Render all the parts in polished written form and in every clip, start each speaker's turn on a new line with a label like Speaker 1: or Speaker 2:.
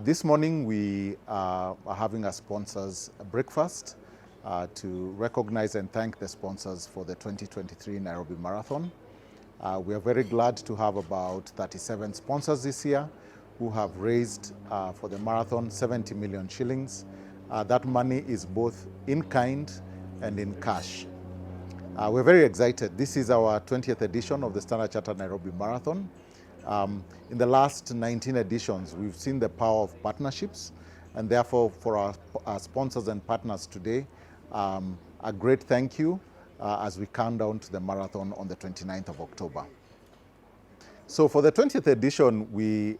Speaker 1: This morning we are having a sponsors breakfast to recognize and thank the sponsors for the 2023 Nairobi Marathon. We are very glad to have about 37 sponsors this year who have raised for the marathon 70 million shillings. That money is both in kind and in cash. We're very excited. This is our 20th edition of the Standard Chartered Nairobi Marathon. In the last 19 editions, we've seen the power of partnerships, and therefore for our sponsors and partners today, a great thank you as we count down to the marathon on the 29th of October. So for the 20th edition, we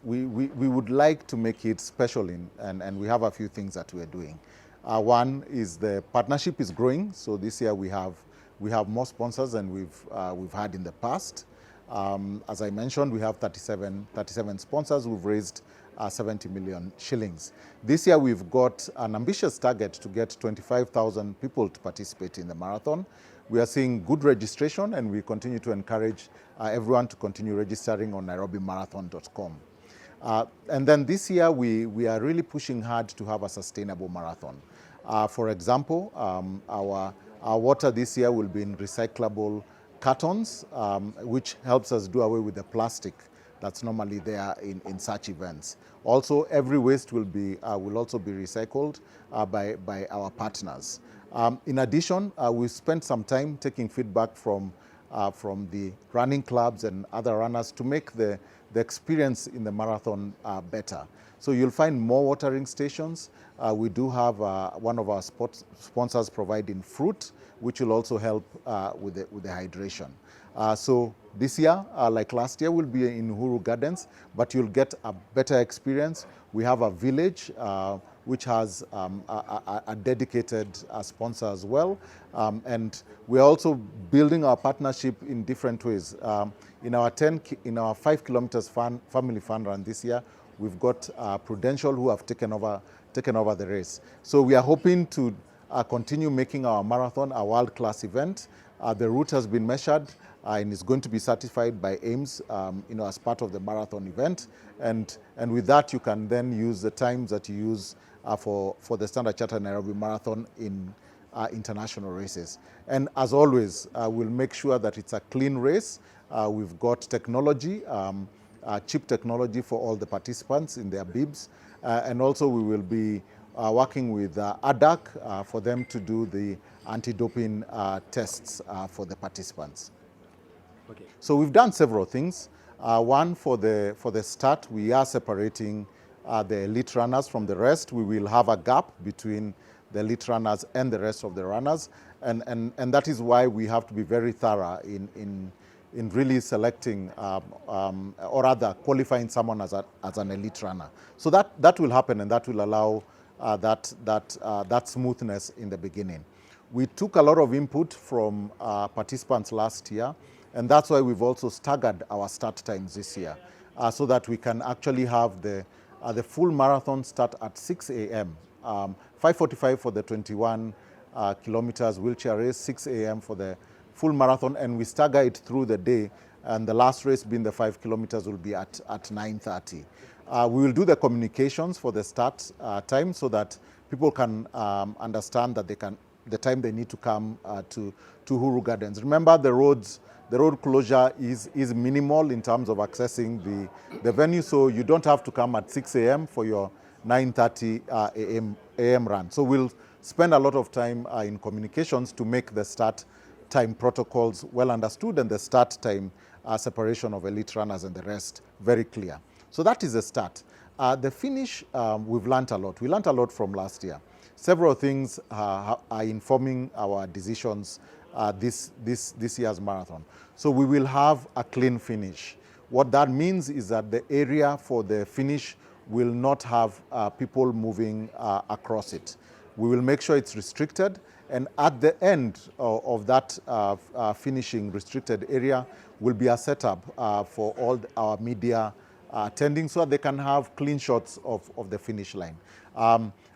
Speaker 1: would like to make it special, and we have a few things that we are doing. One is the partnership is growing, so this year we have more sponsors than we've had in the past. As I mentioned, we have 37 sponsors who've raised 70 million shillings. This year we've got an ambitious target to get 25,000 people to participate in the marathon. We are seeing good registration, and we continue to encourage everyone to continue registering on nairobimarathon.com. And then this year we are really pushing hard to have a sustainable marathon. For example, our water this year will be in recyclable cartons, which helps us do away with the plastic that's normally there in such events. Also, every waste will also be recycled by our partners. In addition, we spent some time taking feedback from the running clubs and other runners to make the experience in the marathon better. So you'll find more watering stations. We do have one of our sponsors providing fruit, which will also help with the hydration. So this year, like last year, we'll be in Uhuru Gardens, but you'll get a better experience. We have a village which has a dedicated sponsor as well. And we're also building our partnership in different ways. In our 5 kilometers family fun run this year, we've got Prudential who have taken over the race. So we are hoping to continue making our marathon a world-class event. The route has been measured and is going to be certified by AIMS, as part of the marathon event. And with that, you can then use the times that you use for the Standard Chartered Nairobi Marathon in international races. And as always, we'll make sure that it's a clean race. We've got technology, cheap technology for all the participants in their bibs. And also we will be working with ADAC for them to do the anti-doping tests for the participants. Okay. So we've done several things. One, for the start, we are separating the elite runners from the rest. We will have a gap between the elite runners and the rest of the runners. And that is why we have to be very thorough in really selecting or rather qualifying someone as an elite runner. So that will happen, and that will allow that smoothness in the beginning. We took a lot of input from participants last year, and that's why we've also staggered our start times this year, so that we can actually have the full marathon start at 6 a.m. 5:45 for the 21 kilometers wheelchair race, 6 a.m. for the full marathon, and we stagger it through the day, and the last race being the 5 kilometers will be at 9:30. We will do the communications for the start time so that people can understand that the time they need to come to Uhuru Gardens. Remember, the road closure is minimal in terms of accessing the venue, so you don't have to come at 6 a.m. for your 9:30 a.m. run. So we'll spend a lot of time in communications to make the start time protocols well understood and the start time separation of elite runners and the rest very clear. So that is the start. The finish, we've learned a lot. We learned a lot from last year. Several things are informing our decisions this year's marathon. So we will have a clean finish. What that means is that the area for the finish will not have people moving across it. We will make sure it's restricted, and at the end of that finishing restricted area will be a setup for all our media attending, so that they can have clean shots of the finish line.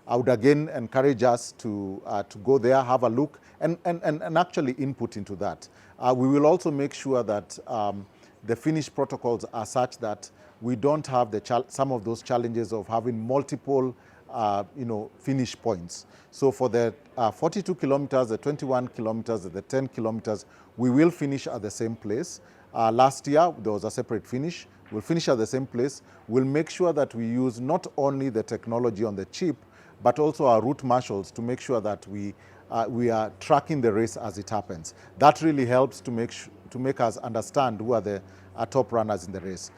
Speaker 1: I would again encourage us to go there, have a look, and actually input into that. We will also make sure that the finish protocols are such that we don't have some of those challenges of having multiple finish points. So for the 42 kilometers, the 21 kilometers, the 10 kilometers, we will finish at the same place. Last year, there was a separate finish. We'll finish at the same place. We'll make sure that we use not only the technology on the chip, but also our route marshals to make sure that we are tracking the race as it happens. That really helps to make us understand who are the top runners in the race.